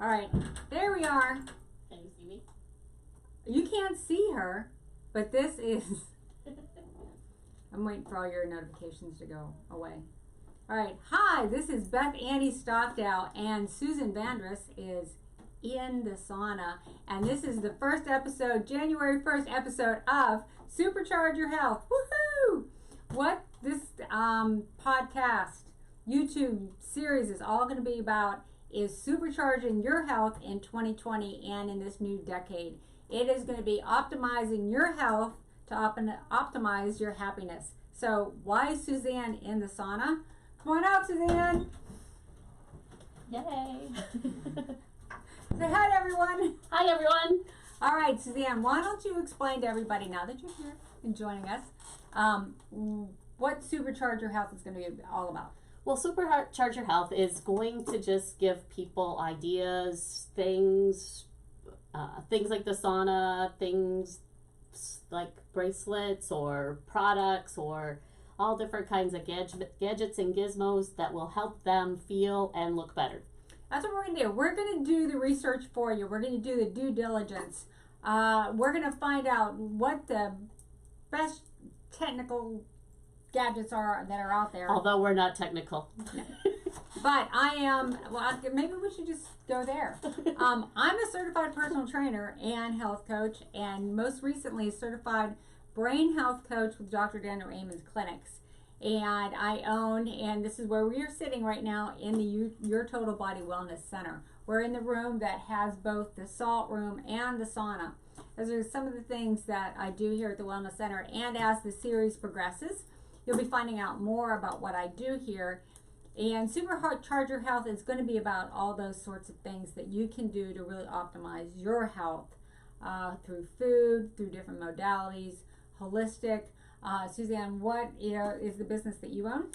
All right, there we are. Can you see me? You can't see her, but this is... I'm waiting for all your notifications to go away. All right, hi, this is Beth Annie Stockdale, and Susan Vandress is in the sauna, and this is the first episode, January 1st episode of Supercharge Your Health. Woohoo! What this podcast, YouTube series is all going to be about is supercharging your health in 2020 and in this new decade. It is going to be optimizing your health to optimize your happiness. So why is Suzanne in the sauna? Come on out, Suzanne. Yay. Say hi to everyone. Hi, everyone. All right, Suzanne, why don't you explain to everybody now that you're here and joining us what Supercharge Your Health is going to be all about? Well, Supercharge Your Health is going to just give people ideas, things like the sauna, things like bracelets or products or all different kinds of gadgets and gizmos that will help them feel and look better. That's what we're going to do. We're going to do the research for you. We're going to do the due diligence. We're going to find out what the best technical gadgets are that are out there. Although we're not technical. No. But I am, well, maybe we should just go there. I'm a certified personal trainer and health coach, and most recently a certified brain health coach with Dr. Daniel Amen's clinics. And I own, and this is where we are sitting right now in the Your Total Body Wellness Center. We're in the room that has both the salt room and the sauna. Those are some of the things that I do here at the Wellness Center. And as the series progresses, you'll be finding out more about what I do here. And Supercharge Your Health is going to be about all those sorts of things that you can do to really optimize your health through food, through different modalities, holistic. Suzanne, what is the business that you own?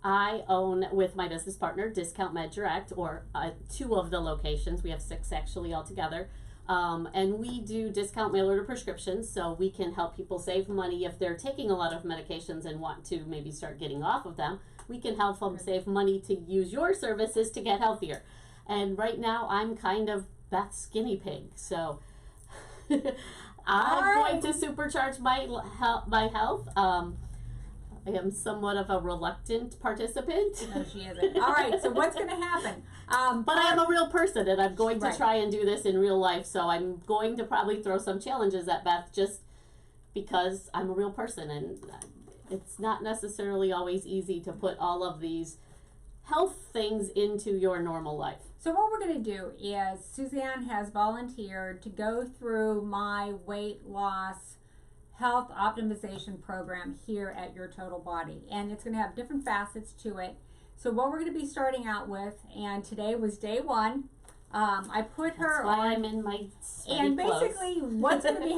I own, with my business partner, Discount Med Direct, or 2 of the locations. We have 6 actually altogether. And we do discount mail order prescriptions, so we can help people save money if they're taking a lot of medications and want to maybe start getting off of them. We can help them save money to use your services to get healthier. And right now, I'm kind of Beth's guinea pig, so I'm going to supercharge my health. I am somewhat of a reluctant participant. No, she isn't. All right, so what's going to happen? But I am a real person, and I'm going to try and do this in real life, so I'm going to probably throw some challenges at Beth just because I'm a real person, and it's not necessarily always easy to put all of these health things into your normal life. So what we're going to do is Suzanne has volunteered to go through my weight loss health optimization program here at Your Total Body, and it's going to have different facets to it. So what we're going to be starting out with, and today was day 1. I put her That's why on, I'm in my and basically clothes. what's going to be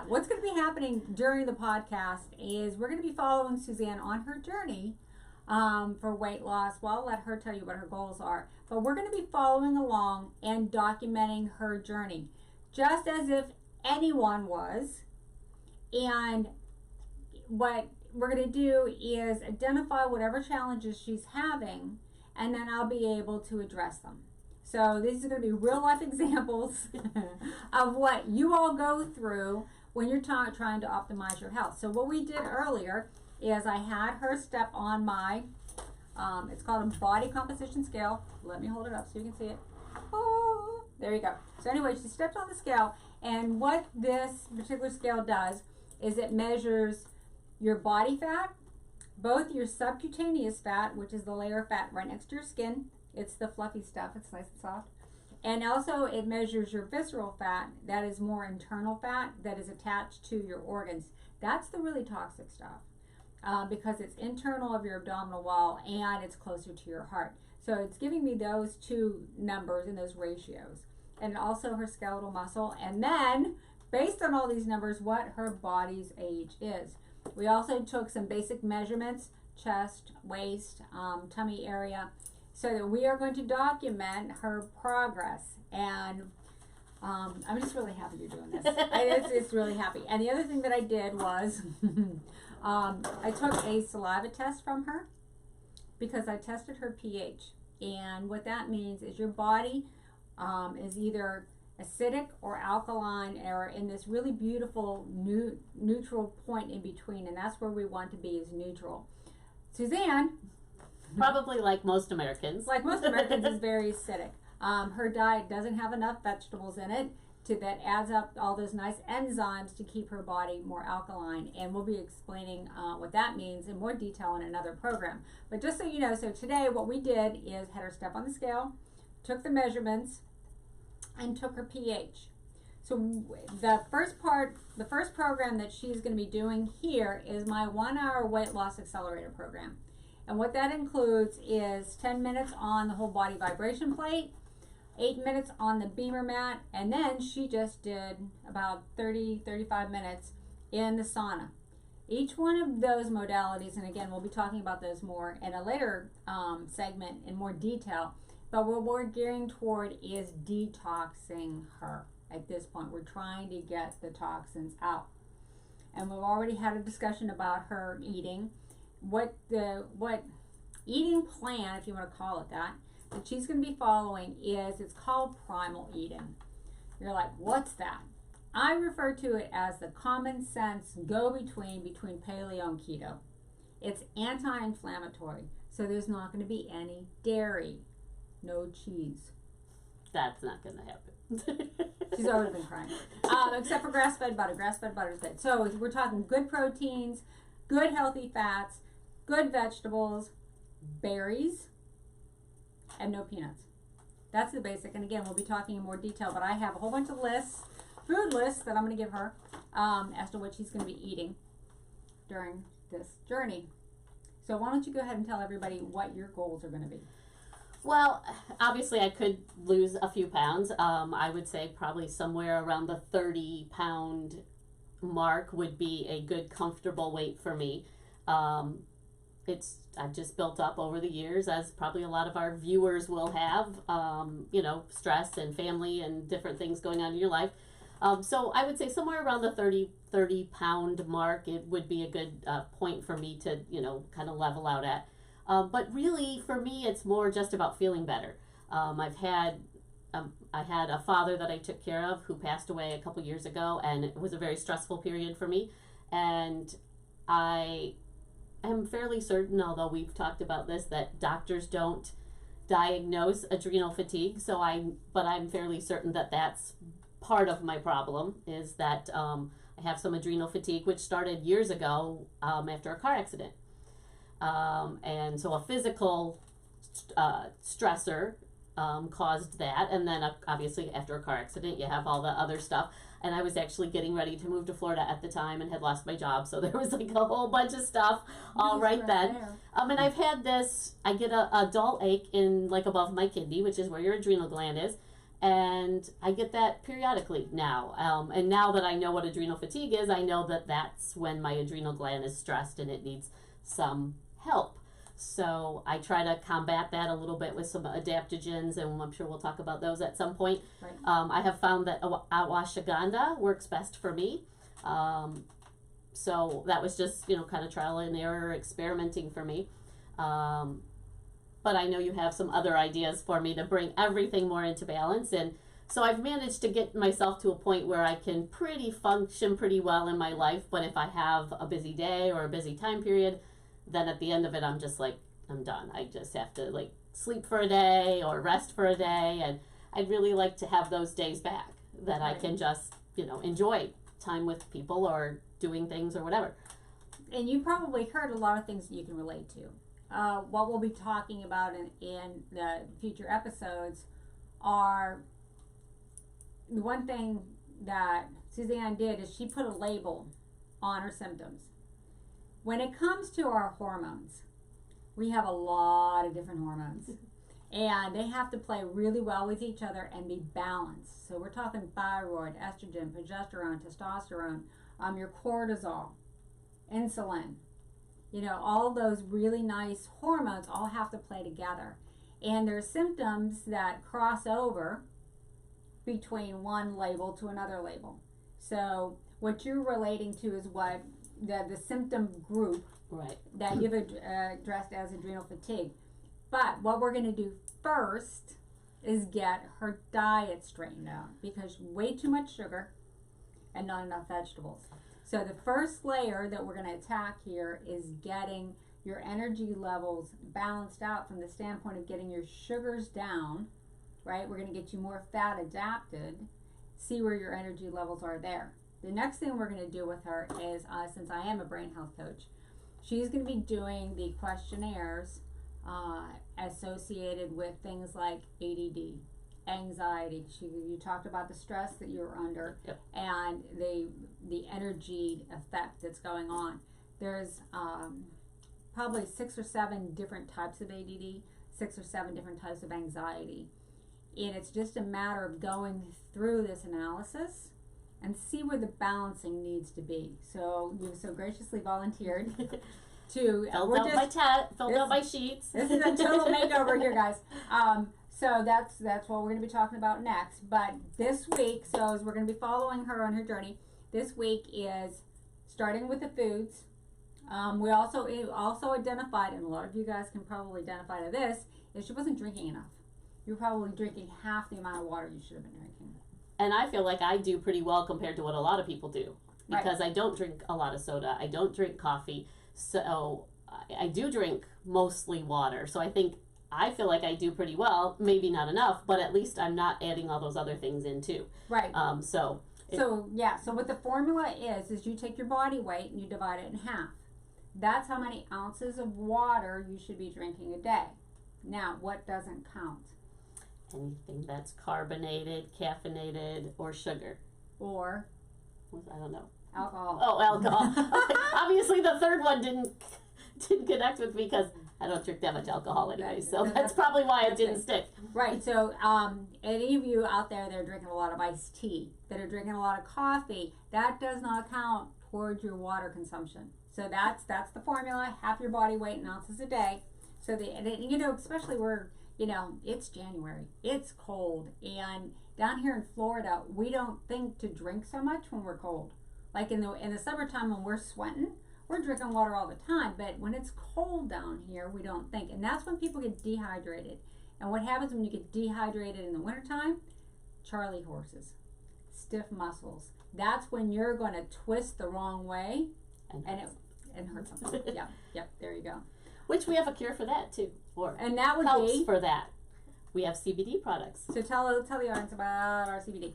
what's going to be happening during the podcast is we're going to be following Suzanne on her journey for weight loss. Well, I'll let her tell you what her goals are, but we're going to be following along and documenting her journey, just as if anyone was. And what we're going to do is identify whatever challenges she's having, and then I'll be able to address them. So these are going to be real life examples of what you all go through when you're trying to optimize your health. So what we did earlier is I had her step on my, it's called a body composition scale. Let me hold it up so you can see it. Oh, there you go. So anyway, she stepped on the scale, and what this particular scale does is it measures your body fat, both your subcutaneous fat, which is the layer of fat right next to your skin. It's the fluffy stuff. It's nice and soft. And also it measures your visceral fat. That is more internal fat that is attached to your organs. That's the really toxic stuff because it's internal of your abdominal wall and it's closer to your heart. So it's giving me those 2 numbers and those ratios. And also her skeletal muscle. And then, based on all these numbers, what her body's age is. We also took some basic measurements, chest, waist, tummy area, so that we are going to document her progress. And I'm just really happy you're doing this. It's really happy. And the other thing that I did was I took a saliva test from her because I tested her pH. And what that means is your body is either acidic or alkaline, or in this really beautiful neutral point in between, and that's where we want to be, is neutral. Suzanne, probably like most Americans, is very acidic. Her diet doesn't have enough vegetables in it that adds up all those nice enzymes to keep her body more alkaline, and we'll be explaining what that means in more detail in another program. But just so you know, so today what we did is had her step on the scale, took the measurements, and took her pH. So the first program that she's going to be doing here is my 1-hour weight loss accelerator program. And what that includes is 10 minutes on the whole body vibration plate, 8 minutes on the beamer mat, and then she just did about 35 minutes in the sauna. Each one of those modalities, and again, we'll be talking about those more in a later segment in more detail, but what we're gearing toward is detoxing her. At this point, we're trying to get the toxins out. And we've already had a discussion about her eating. What eating plan, if you want to call it that she's going to be following is, it's called primal eating. You're like, what's that? I refer to it as the common sense go-between between paleo and keto. It's anti-inflammatory, so there's not going to be any dairy, no cheese. That's not going to happen. She's already been crying. Except for grass-fed butter. Grass-fed butter is good. So we're talking good proteins, good healthy fats, good vegetables, berries, and no peanuts. That's the basic. And again, we'll be talking in more detail, but I have a whole bunch of lists, food lists, that I'm going to give her as to what she's going to be eating during this journey. So why don't you go ahead and tell everybody what your goals are going to be? Well, obviously I could lose a few pounds. I would say probably somewhere around the 30-pound mark would be a good, comfortable weight for me. I've just built up over the years, as probably a lot of our viewers will have, stress and family and different things going on in your life. So I would say somewhere around the 30-pound mark, it would be a good point for me to, kind of level out at. But really, for me, it's more just about feeling better. I had a father that I took care of who passed away a couple years ago, and it was a very stressful period for me. And I am fairly certain, although we've talked about this, that doctors don't diagnose adrenal fatigue. But I'm fairly certain that that's part of my problem, is that I have some adrenal fatigue, which started years ago after a car accident. And so a physical stressor caused that, and then obviously after a car accident you have all the other stuff. And I was actually getting ready to move to Florida at the time and had lost my job, so there was like a whole bunch of stuff all right then. And I've had this, I get a dull ache in like above my kidney, which is where your adrenal gland is, and I get that periodically now. And now that I know what adrenal fatigue is, I know that that's when my adrenal gland is stressed and it needs some help. So I try to combat that a little bit with some adaptogens, and I'm sure we'll talk about those at some point. Right. I have found that ashwagandha works best for me. So that was just, kind of trial and error, experimenting for me. But I know you have some other ideas for me to bring everything more into balance. And so I've managed to get myself to a point where I can function pretty well in my life. But if I have a busy day or a busy time period, then at the end of it, I'm just like, I'm done. I just have to sleep for a day or rest for a day. And I'd really like to have those days back that I can just, enjoy time with people or doing things or whatever. And you probably heard a lot of things that you can relate to. What we'll be talking about in the future episodes are, the one thing that Suzanne did is she put a label on her symptoms. When it comes to our hormones, we have a lot of different hormones, and they have to play really well with each other and be balanced. So we're talking thyroid, estrogen, progesterone, testosterone, your cortisol, insulin, all those really nice hormones all have to play together. And there's symptoms that cross over between one label to another label. So what you're relating to is what the symptom group, right, that you've addressed as adrenal fatigue. But what we're going to do first is get her diet straightened out because way too much sugar and not enough vegetables. So the first layer that we're going to attack here is getting your energy levels balanced out from the standpoint of getting your sugars down, right? We're going to get you more fat adapted, see where your energy levels are there. The next thing we're going to do with her is, since I am a brain health coach, she's going to be doing the questionnaires associated with things like ADD, anxiety. You talked about the stress that you were under, yep, and the energy effect that's going on. There's probably 6 or 7 different types of ADD, 6 or 7 different types of anxiety. And it's just a matter of going through this analysis and see where the balancing needs to be. So you so graciously volunteered to filled out my sheets. This is a total makeover here, guys. So that's what we're going to be talking about next. But this week, so as we're going to be following her on her journey, this week is starting with the foods. We also identified, and a lot of you guys can probably identify to this, is she wasn't drinking enough. You're probably drinking half the amount of water you should have been drinking. And I feel like I do pretty well compared to what a lot of people do, because I don't drink a lot of soda. I don't drink coffee. So I do drink mostly water. So I feel like I do pretty well. Maybe not enough, but at least I'm not adding all those other things in too. Right. So what the formula is you take your body weight and you divide it in half. That's how many ounces of water you should be drinking a day. Now, what doesn't count? Anything that's carbonated, caffeinated, or sugar. Or? I don't know. Alcohol. Oh, alcohol. Obviously, the third one didn't connect with me because I don't drink that much alcohol anyway. So that's probably why it didn't stick. Right. So, any of you out there that are drinking a lot of iced tea, that are drinking a lot of coffee, that does not count towards your water consumption. So that's the formula. Half your body weight in ounces a day. So especially where it's January, it's cold, and down here in Florida, we don't think to drink so much when we're cold. Like in the summertime when we're sweating, we're drinking water all the time. But when it's cold down here, we don't think, and that's when people get dehydrated. And what happens when you get dehydrated in the wintertime? Charley horses, stiff muscles. That's when you're going to twist the wrong way, and hurt something. Yep. There you go. Which we have a cure for that too. And that would helps be for that. We have CBD products. So tell the audience about our CBD.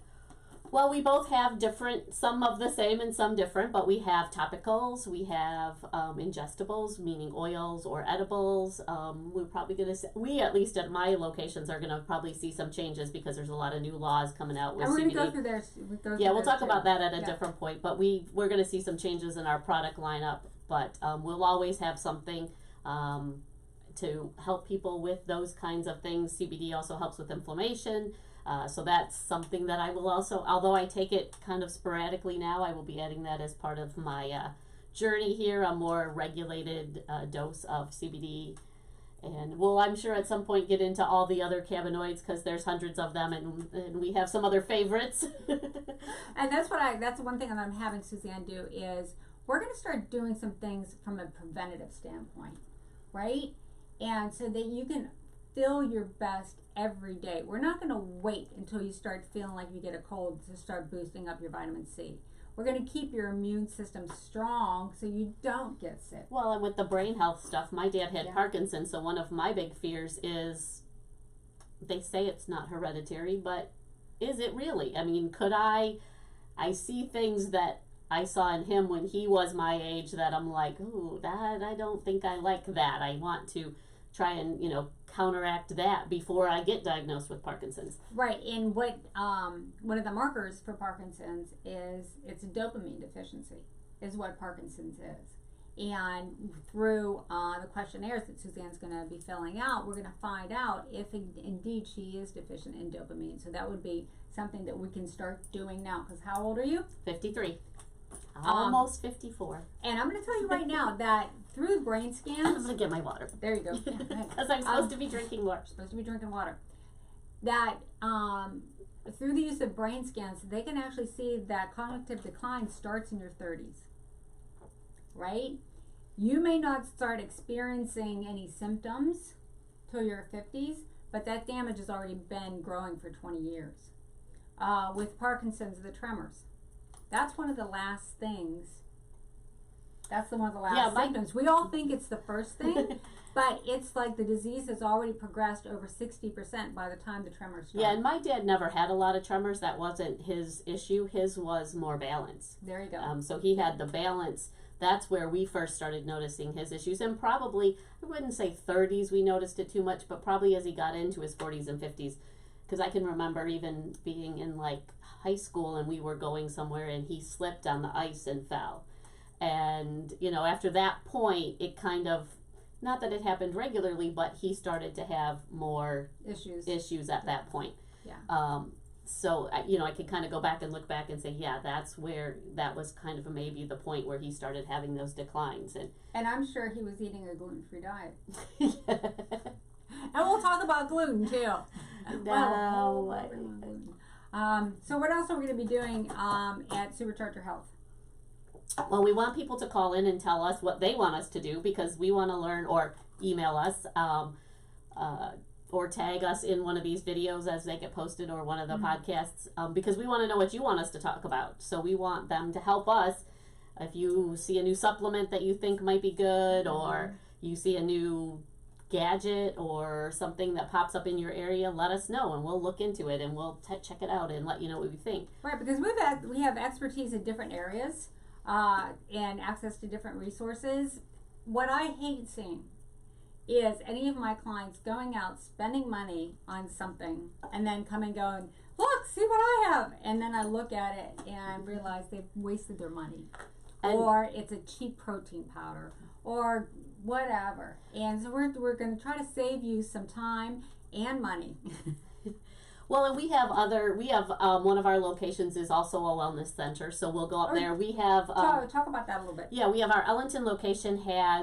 Well, we both have different, some of the same and some different, but we have topicals, we have ingestibles, meaning oils or edibles. We're probably going to, at least at my locations, are going to probably see some changes because there's a lot of new laws coming out with CBD. And we're going to go through theirs. Yeah, we'll talk about that at a different point, but we're going to see some changes in our product lineup, but we'll always have something to help people with those kinds of things. CBD also helps with inflammation. So that's something that I will also, although I take it kind of sporadically now, I will be adding that as part of my journey here, a more regulated dose of CBD. And we'll, I'm sure, at some point get into all the other cannabinoids because there's hundreds of them, and we have some other favorites. And that's the one thing that I'm having Suzanne do is we're going to start doing some things from a preventative standpoint, right? And so that you can feel your best every day. We're not going to wait until you start feeling like you get a cold to start boosting up your vitamin C. We're going to keep your immune system strong so you don't get sick. Well, and with the brain health stuff, my dad had Parkinson's, so one of my big fears is, they say it's not hereditary, but is it really? I mean, could I see things that I saw in him when he was my age that I'm like, ooh, that, I don't think I like that. I want to try and, counteract that before I get diagnosed with Parkinson's. Right, and what one of the markers for Parkinson's is it's a dopamine deficiency, is what Parkinson's is. And through the questionnaires that Suzanne's going to be filling out, we're going to find out if indeed she is deficient in dopamine. So that would be something that we can start doing now. Because how old are you? 53. Almost 54. And I'm going to tell you right now that through brain scans... I'm going to get my water. There you go. Because I'm supposed to be drinking water. Supposed to be drinking water. That through the use of brain scans, they can actually see that cognitive decline starts in your 30s. Right? You may not start experiencing any symptoms till your 50s, but that damage has already been growing for 20 years. With Parkinson's, the tremors. That's one of the last things. That's one of the last symptoms. We all think it's the first thing, but it's like the disease has already progressed over 60% by the time the tremors start. Yeah, and my dad never had a lot of tremors. That wasn't his issue. His was more balance. There you go. So he had the balance. That's where we first started noticing his issues. And probably, I wouldn't say 30s we noticed it too much, but probably as he got into his 40s and 50s. Because I can remember even being in like high school and we were going somewhere and he slipped on the ice and fell. And, you know, after that point, it kind of, not that it happened regularly, but he started to have more issues at that point. Yeah. So, you know, I could kind of go back and look back and say, yeah, that's where, that was kind of maybe the point where he started having those declines. And I'm sure he was eating a gluten-free diet. And we'll talk about gluten, too. So what else are we going to be doing at Supercharger Health? Well, we want people to call in and tell us what they want us to do because we want to learn, or email us, or tag us in one of these videos as they get posted or one of the podcasts, because we want to know what you want us to talk about. So we want them to help us. If you see a new supplement that you think might be good, or you see a new gadget or something that pops up in your area, let us know and we'll look into it and we'll check it out and let you know what we think. Right, because we have expertise in different areas and access to different resources. What I hate seeing is any of my clients going out spending money on something and then coming going, look, see what I have, and then I look at it and realize they've wasted their money, or it's a cheap protein powder or whatever. And so we're going to try to save you some time and money. Well, and we have one of our locations is also a wellness center, so we'll go up there. We have talk about that a little bit. Yeah, we have our Ellington location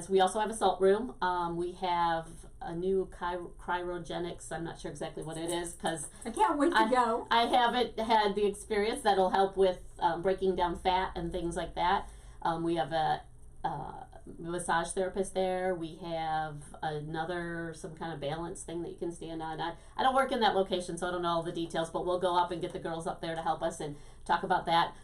we also have a salt room. We have a new cryogenics. I'm not sure exactly what it is because I can't wait to go. I haven't had the experience that'll help with breaking down fat and things like that. We have a massage therapist there. We have some kind of balance thing that you can stand on. I don't work in that location, so I don't know all the details, but we'll go up and get the girls up there to help us and talk about that.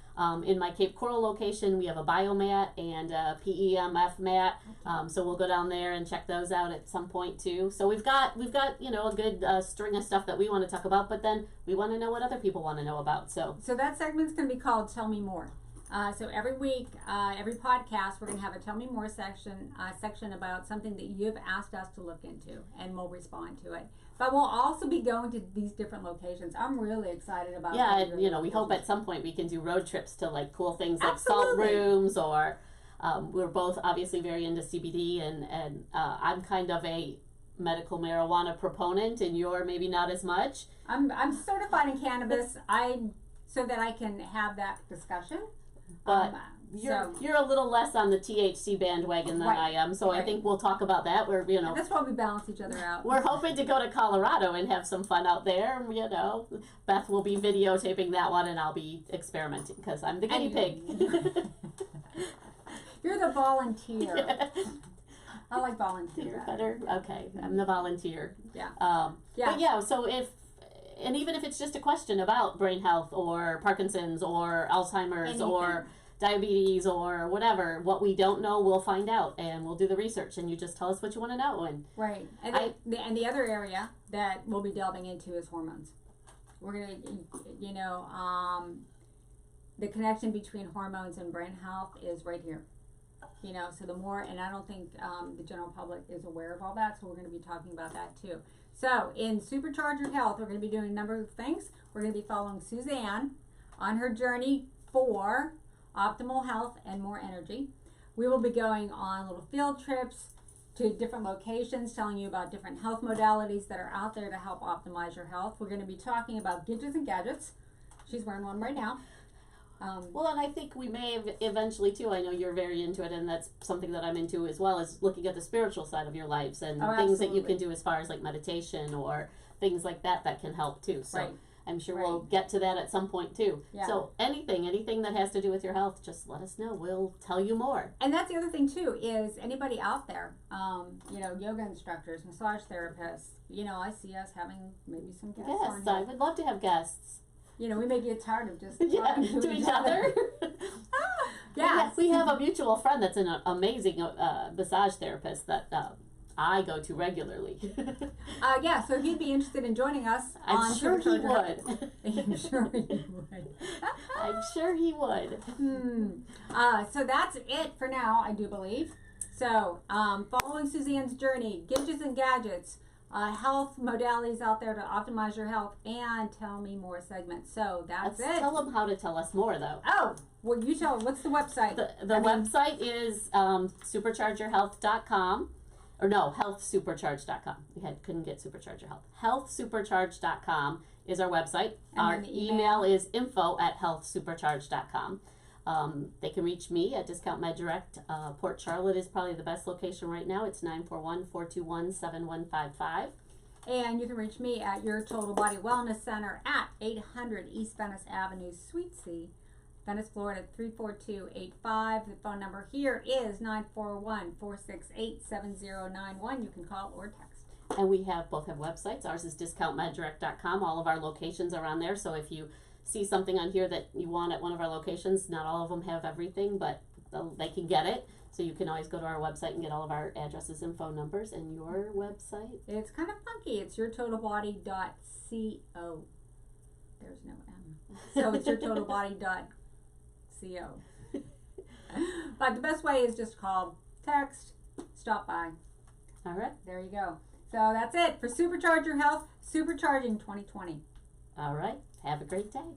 In my Cape Coral location, we have a biomat and a PEMF mat, so we'll go down there and check those out at some point too. So we've got you know, a good string of stuff that we want to talk about, but then we want to know what other people want to know about. So that segment's going to be called Tell Me More. So every week, every podcast, we're going to have a Tell Me More section about something that you've asked us to look into, and we'll respond to it. But we'll also be going to these different locations. I'm really excited about. Yeah, and, you know, we hope at some point we can do road trips to like cool things like Absolutely. Salt rooms, or we're both obviously very into CBD, and I'm kind of a medical marijuana proponent, and you're maybe not as much. I'm certified in cannabis. So that I can have that discussion. But you're a little less on the THC bandwagon than I am, so I think we'll talk about that. And that's why we balance each other out. We're hoping to go to Colorado and have some fun out there. You know, Beth will be videotaping that one, and I'll be experimenting because I'm the guinea pig. You're the volunteer. I like volunteer. You're better. Okay, I'm the volunteer. Yeah. But yeah, so even if it's just a question about brain health or Parkinson's or Alzheimer's or diabetes or whatever, what we don't know, we'll find out and we'll do the research, and you just tell us what you want to know. And right. And the other area that we'll be delving into is hormones. We're going to, the connection between hormones and brain health is right here. You know, so the more, and I don't think the general public is aware of all that, so we're going to be talking about that too. So in Supercharger Health, we're going to be doing a number of things. We're going to be following Suzanne on her journey for optimal health and more energy. We will be going on little field trips to different locations, telling you about different health modalities that are out there to help optimize your health. We're going to be talking about gidgets and gadgets. She's wearing one right now. Well, and I think we may have eventually too, I know you're very into it, and that's something that I'm into as well, is looking at the spiritual side of your lives and things that you can do as far as like meditation or things like that can help too. So, right. I'm sure Right. we'll get to that at some point too. Yeah. So anything that has to do with your health, just let us know. We'll tell you more. And that's the other thing too, is anybody out there, yoga instructors, massage therapists, I see us having maybe some guests on Yes, I here. would love to have guests. We may get tired of just Yeah, talking to each other. Yeah. We have a mutual friend that's an amazing massage therapist that I go to regularly. So he'd be interested in joining us I'm on sure he Supercharge. would. I'm sure he would. I'm sure he would. So that's it for now, I do believe. So, following Suzanne's journey, gidgets and gadgets, health modalities out there to optimize your health, and tell me more segments. So that's Let's it. tell them how to tell us more, though. Oh, well, you tell them. What's the website? The website is superchargeyourhealth.com. Or no, healthsupercharge.com. We couldn't get Supercharge Your Health. Healthsupercharge.com is our website. And Our then the email is info@healthsupercharge.com. They can reach me at Discount Med Direct. Port Charlotte is probably the best location right now. It's 941-421-7155. And you can reach me at Your Total Body Wellness Center at 800 East Venice Avenue, Suite C, Venice, Florida 34285. The phone number here is 941-468-7091. You can call or text. And we both have websites. Ours is discountmeddirect.com. All of our locations are on there. So if you see something on here that you want at one of our locations, not all of them have everything, but they can get it. So you can always go to our website and get all of our addresses and phone numbers. And your website? It's kind of funky. It's yourtotalbody.co. There's no M. So it's yourtotalbody.co. But the best way is just call, text, stop by. All right. There you go. So that's it for Supercharge Your Health, Supercharging 2020. All right. Have a great day.